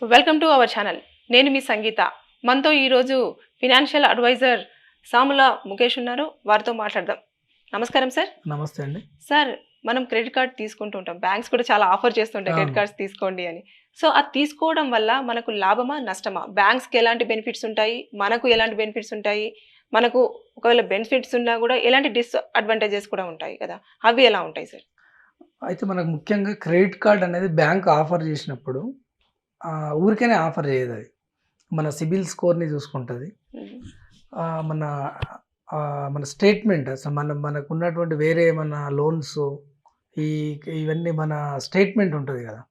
Welcome to our channel. నేను మీ సంగీత. మనతో ఈరోజు ఫినాన్షియల్ అడ్వైజర్ సాముల ముఖేష్ ఉన్నారు. వారితో మాట్లాడదాం. నమస్కారం సార్. నమస్తే అండి. సార్, మనం క్రెడిట్ కార్డ్ తీసుకుంటూ ఉంటాం. బ్యాంక్స్ కూడా చాలా ఆఫర్ చేస్తుంటాయి క్రెడిట్ కార్డ్స్ తీసుకోండి అని. సో అది తీసుకోవడం వల్ల మనకు లాభమా నష్టమా? బ్యాంక్స్కి ఎలాంటి బెనిఫిట్స్ ఉంటాయి, మనకు ఎలాంటి బెనిఫిట్స్ ఉంటాయి, మనకు ఒకవేళ బెనిఫిట్స్ ఉన్నా కూడా ఎలాంటి డిస్అడ్వాంటేజెస్ కూడా ఉంటాయి కదా, అవి ఎలా ఉంటాయి సార్? అయితే మనకు ముఖ్యంగా క్రెడిట్ కార్డ్ అనేది బ్యాంక్ ఆఫర్ చేసినప్పుడు ఊరికేనే ఆఫర్ చేయదు. అది మన సిబిల్ స్కోర్ని చూసుకుంటుంది. మన మన స్టేట్మెంట్ అసలు మనకు ఉన్నటువంటి వేరే మన లోన్స్ ఇవన్నీ మన స్టేట్మెంట్ ఉంటుంది కదా,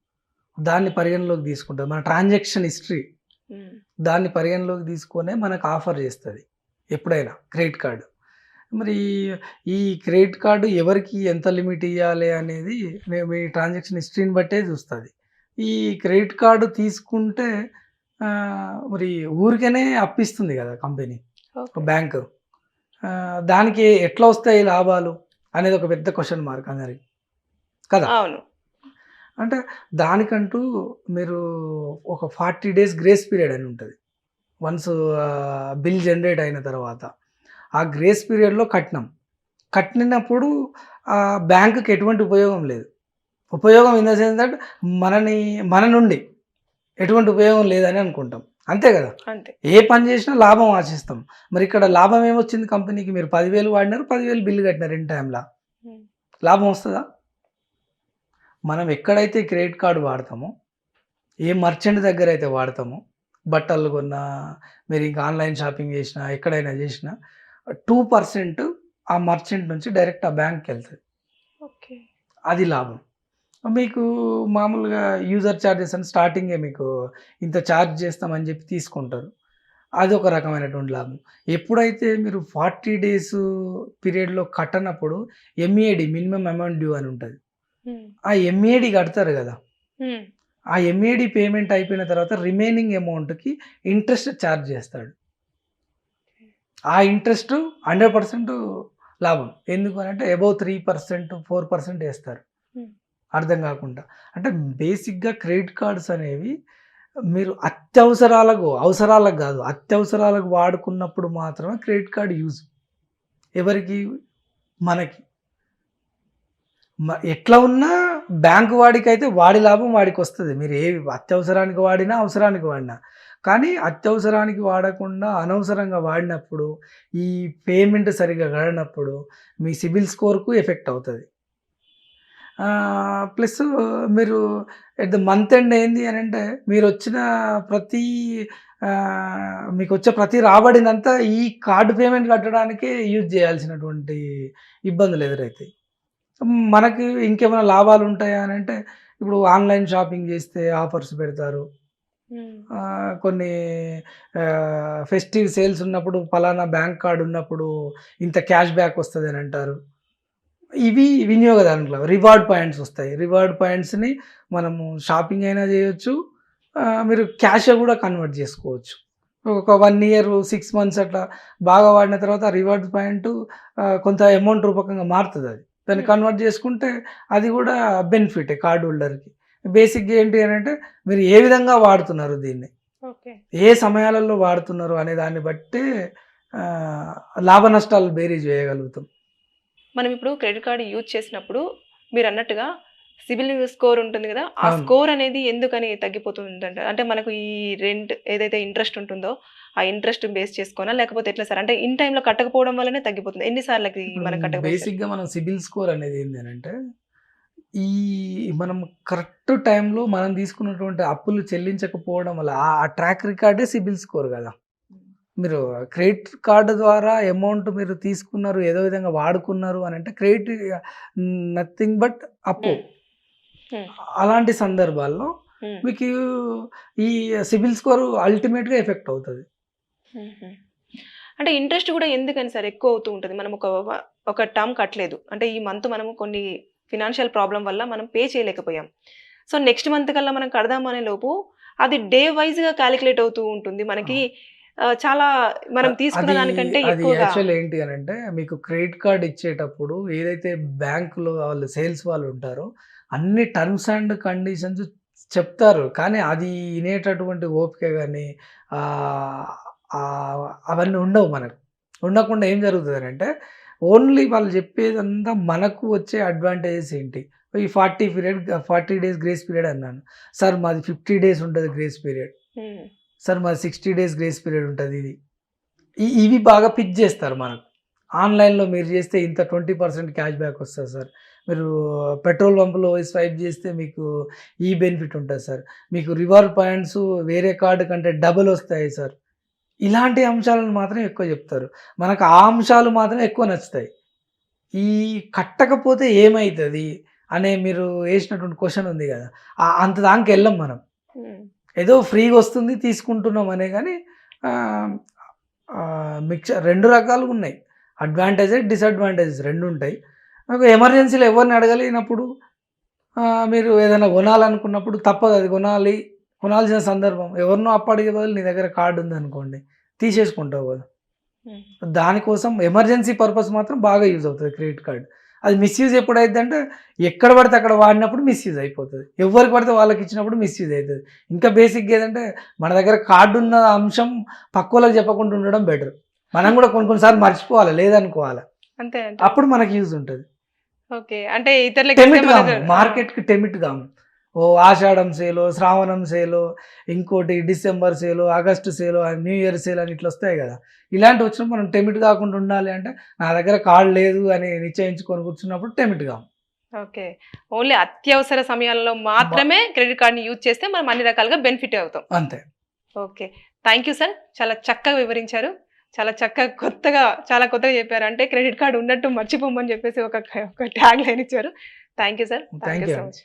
దాన్ని పరిగణలోకి తీసుకుంటుంది. మన ట్రాన్సాక్షన్ హిస్టరీ దాన్ని పరిగణలోకి తీసుకొనే మనకు ఆఫర్ చేస్తుంది ఎప్పుడైనా క్రెడిట్ కార్డు. మరి ఈ క్రెడిట్ కార్డు ఎవరికి ఎంత లిమిట్ ఇవ్వాలి అనేది మీ ట్రాన్సాక్షన్ హిస్టరీని బట్టే చూస్తుంది. ఈ క్రెడిట్ కార్డు తీసుకుంటే మరి ఊరికనే అప్పిస్తుంది కదా కంపెనీ, బ్యాంకు. దానికి ఎట్లా వస్తాయి లాభాలు అనేది ఒక పెద్ద క్వశ్చన్ మార్క్ అందరికి కదా. అవును. అంటే దానికంటూ మీరు ఒక 40 days గ్రేస్ పీరియడ్ అని ఉంటుంది. వన్స్ బిల్ జనరేట్ అయిన తర్వాత ఆ గ్రేస్ పీరియడ్లో కట్టినప్పుడు బ్యాంకుకి ఎటువంటి ఉపయోగం లేదు. ఉపయోగం ఇన్ ద సెన్స్ దట్ మన నుండి ఎటువంటి ఉపయోగం లేదని అనుకుంటాం, అంతే కదా. అంతే. ఏ పని చేసినా లాభం ఆశిస్తాం. మరి ఇక్కడ లాభం ఏమొచ్చింది కంపెనీకి? మీరు 10,000 వాడినారు, 10,000 బిల్లు కట్టినారు. ఇన్ టైంలో లాభం వస్తుందా? మనం ఎక్కడైతే క్రెడిట్ కార్డు వాడతామో, ఏ మర్చెంట్ దగ్గర అయితే వాడతామో, బట్టలు కొన్నా, మీరు ఇంకా ఆన్లైన్ షాపింగ్ చేసినా, ఎక్కడైనా చేసినా 2% ఆ మర్చెంట్ నుంచి డైరెక్ట్ ఆ బ్యాంక్కి వెళ్తుంది. ఓకే, అది లాభం. మీకు మామూలుగా యూజర్ ఛార్జెస్ అని స్టార్టింగే మీకు ఇంత ఛార్జ్ చేస్తామని చెప్పి తీసుకుంటారు. అది ఒక రకమైనటువంటి లాభం. ఎప్పుడైతే మీరు 40 days పీరియడ్లో కట్టనప్పుడు ఎంఏడి, మినిమం అమౌంట్ డ్యూ అని ఉంటుంది. ఆ ఎంఏడి కడతారు కదా, ఆ ఎంఏడి పేమెంట్ అయిపోయిన తర్వాత రిమైనింగ్ అమౌంట్కి ఇంట్రెస్ట్ ఛార్జ్ చేస్తాడు. ఆ ఇంట్రెస్ట్ 100% లాభం. ఎందుకు అని అంటే అబౌవ్ 3%, 4% వేస్తారు అర్థం కాకుండా. అంటే బేసిక్గా క్రెడిట్ కార్డ్స్ అనేవి మీరు అవసరాలకు కాదు, అత్యవసరాలకు వాడుకున్నప్పుడు మాత్రమే క్రెడిట్ కార్డ్ యూజ్. ఎవరికి? మనకి. ఎట్లా ఉన్నా బ్యాంకు వాడికి అయితే వాడి లాభం వాడికి వస్తుంది. మీరు ఏ అత్యవసరానికి వాడినా, అవసరానికి వాడినా. కానీ అత్యవసరానికి వాడకుండా అనవసరంగా వాడినప్పుడు, ఈ పేమెంట్ సరిగా గడనప్పుడు మీ సిబిల్ స్కోర్కు ఎఫెక్ట్ అవుతుంది. ప్లస్ మీరు ఎట్ ద మంత్ ఎండ్ ఏంది అని అంటే మీరు వచ్చిన మీకు వచ్చే ప్రతి రాబడినంతా ఈ కార్డు పేమెంట్ కట్టడానికే యూజ్ చేయాల్సినటువంటి ఇబ్బందులు ఎదురవుతాయి. మనకి ఇంకేమైనా లాభాలు ఉంటాయా అని అంటే, ఇప్పుడు ఆన్లైన్ షాపింగ్ చేస్తే ఆఫర్స్ పెడతారు. కొన్ని ఫెస్టివ్ సేల్స్ ఉన్నప్పుడు పలానా బ్యాంక్ కార్డు ఉన్నప్పుడు ఇంత క్యాష్ బ్యాక్ వస్తుంది అని అంటారు. ఇవి వినియోగదారులకు రివార్డ్ పాయింట్స్ వస్తాయి. రివార్డ్ పాయింట్స్ని మనము షాపింగ్ అయినా చేయొచ్చు, మీరు క్యాష్ కూడా కన్వర్ట్ చేసుకోవచ్చు. ఒక 1 year 6 months అట్లా బాగా వాడిన తర్వాత రివార్డ్ పాయింట్ కొంత అమౌంట్ రూపకంగా మారుతుంది. అది దాన్ని కన్వర్ట్ చేసుకుంటే అది కూడా బెనిఫిటే కార్డు హోల్డర్కి. బేసిక్గా ఏంటి అని అంటే మీరు ఏ విధంగా వాడుతున్నారు దీన్ని, ఏ సమయాలలో వాడుతున్నారు అనే దాన్ని బట్టి లాభ నష్టాలు బేరీజ్ చేయగలుగుతాం. మనం ఇప్పుడు క్రెడిట్ కార్డు యూజ్ చేసినప్పుడు మీరు అన్నట్టుగా సిబిల్ స్కోర్ ఉంటుంది కదా, ఆ స్కోర్ అనేది ఎందుకని తగ్గిపోతుందంటే, అంటే మనకు ఈ రెంట్ ఏదైతే ఇంట్రెస్ట్ ఉంటుందో ఆ ఇంట్రెస్ట్ బేస్ చేసుకోనా, లేకపోతే ఎట్లా సార్? అంటే ఇన్ టైంలో కట్టకపోవడం వల్లనే తగ్గిపోతుంది. ఎన్నిసార్లకి మనం కట్టకపోతే? బేసిక్గా మనం సిబిల్ స్కోర్ అనేది ఏంటి అని అంటే, మనం కరెక్ట్ టైంలో మనం తీసుకున్నటువంటి అప్పులు చెల్లించకపోవడం వల్ల ఆ ట్రాక్ రికార్డే సిబిల్ స్కోర్ కదా. మీరు క్రెడిట్ కార్డు ద్వారా అమౌంట్ మీరు తీసుకున్నారు, ఏదో విధంగా వాడుకున్నారు అని అంటే క్రెడిట్ నథింగ్ బట్ అప్పు. అలాంటి సందర్భాల్లో మీకు ఈ సిబిల్ స్కోర్ అల్టిమేట్గా ఎఫెక్ట్ అవుతుంది. అంటే ఇంట్రెస్ట్ కూడా ఎందుకని సార్ ఎక్కువ అవుతూ ఉంటుంది? మనం ఒక టర్మ్ కట్టలేదు అంటే, ఈ మంత్ మనము కొన్ని ఫినాన్షియల్ ప్రాబ్లం వల్ల మనం పే చేయలేకపోయాం. సో నెక్స్ట్ మంత్ కల్లా మనం కడదామనే లోపు అది డే వైజ్గా క్యాలిక్యులేట్ అవుతూ ఉంటుంది మనకి. చాలా మనం తీసుకున్న దానికంటే ఎక్కువగా. యాక్చువల్ ఏంటి అని అంటే, మీకు క్రెడిట్ కార్డ్ ఇచ్చేటప్పుడు ఏదైతే బ్యాంకులో వాళ్ళు సేల్స్ వాళ్ళు ఉంటారో అన్ని టర్మ్స్ అండ్ కండిషన్స్ చెప్తారు. కానీ అది వినేటటువంటి ఓపిక గాని అవన్నీ ఉండవు మనకు. ఉండకుండా ఏం జరుగుతదనంటే ఓన్లీ వాళ్ళు చెప్పేదంతా మనకు వచ్చే అడ్వాంటేజెస్ ఏంటి? ఈ 40 డేస్ గ్రేస్ పీరియడ్ అన్నాను. సార్ మాది 50 డేస్ ఉంటది గ్రేస్ పీరియడ్. సార్ మాది 60 డేస్ గ్రేస్ పీరియడ్ ఉంటది ఇది. ఇవి బాగా పిచ్ చేస్తారు మనకు. ఆన్‌లైన్‌లో మీరు చేస్తే ఇంత 20% క్యాష్ బ్యాక్ వస్తది సార్. మీరు పెట్రోల్ బంక్‌లో స్వైప్ చేస్తే మీకు ఈ బెనిఫిట్ ఉంటది సార్. మీకు రివార్డ్ పాయింట్స్ వేరే కార్డ్ కంటే డబుల్ వస్తాయి సార్. ఇలాంటి అంశాలను మాత్రం ఎక్కువ చెప్తారు. మనకు ఆ అంశాలు మాత్రం ఎక్కువ నచ్చుతాయి. ఈ కట్టకపోతే ఏమైతది అనే మీరు ఏసినటువంటి క్వెషన్ ఉంది గదా! అంత దానికెళ్ళం మనం. ఏదో ఫ్రీగా వస్తుంది తీసుకుంటున్నాం అనే గాని మిక్చర్ 2 రకాలుగున్నాయి. అడ్వాంటేజెస్, డిసడ్వాంటేజెస్ 2 ఉంటాయి. నాకు ఎమర్జెన్సీలో ఎవరిని అడగలేనప్పుడు మీరు ఏదైనా కొనాలనుకున్నప్పుడు తప్పదు అది కొనాల్సిన సందర్భం. ఎవరినో అప్పడిగే బదులు నీ దగ్గర కార్డ్ ఉందనుకోండి తీసేసుకుంటావు కదా! దానికోసం ఎమర్జెన్సీ పర్పస్ మాత్రం బాగా యూజ్ అవుతది క్రెడిట్ కార్డ్. అది మిస్‌యూజ్ ఎప్పుడైద్దంటే ఎక్కడ పడితే అక్కడ వాడినప్పుడు మిస్‌యూజ్ అయిపోతది. ఎవరికి పడితే వాళ్ళకి ఇచ్చినప్పుడు మిస్‌యూజ్ అయితది. ఇంకా బేసిక్‌గా ఏదంటే మన దగ్గర కార్డ్ ఉన్న అంశం పక్కోళ్ళకి చెప్పకుండా ఉండడం బెటర్. మనం కూడా కొన్ని సార్లు మర్చిపోవాలి లేదనుకోవాలి. అంతే అప్పుడు మనకి యూజ్ ఉంటది. ఓకే. అంటే ఇతరులకి టెమిట్ గాము. మార్కెట్‌కి టెమిట్ గాము. ఆషాఢం సేలో, శ్రావణం సేలో, ఇంకోటి డిసెంబర్ సేలో, ఆగస్టు సేలో, న్యూ ఇయర్ సేల్ అని ఇట్లా వస్తాయి కదా! ఇలాంటివి వచ్చినప్పుడు మనం టెమిట్ కాకుండా ఉండాలి అంటే నా దగ్గర కార్డ్ లేదు అని నిశ్చయించుకొని కూర్చున్నప్పుడు టెమిట్ గాము. ఓకే. ఓన్లీ అత్యవసర సమయాల్లో మాత్రమే క్రెడిట్ కార్డ్‌ని యూజ్ చేస్తే మనం అన్ని రకాలుగా బెనిఫిట్ అవుతాం. అంతే. ఓకే. Thank you sir. చాలా చక్కగా వివరించారు. చాలా కొత్తగా చెప్పారు. అంటే క్రెడిట్ కార్డ్ ఉన్నట్టు మర్చిపోమని చెప్పేసి ఒక ట్యాగ్ లైన్ ఇచ్చారు. Thank you sir. Thank you so much.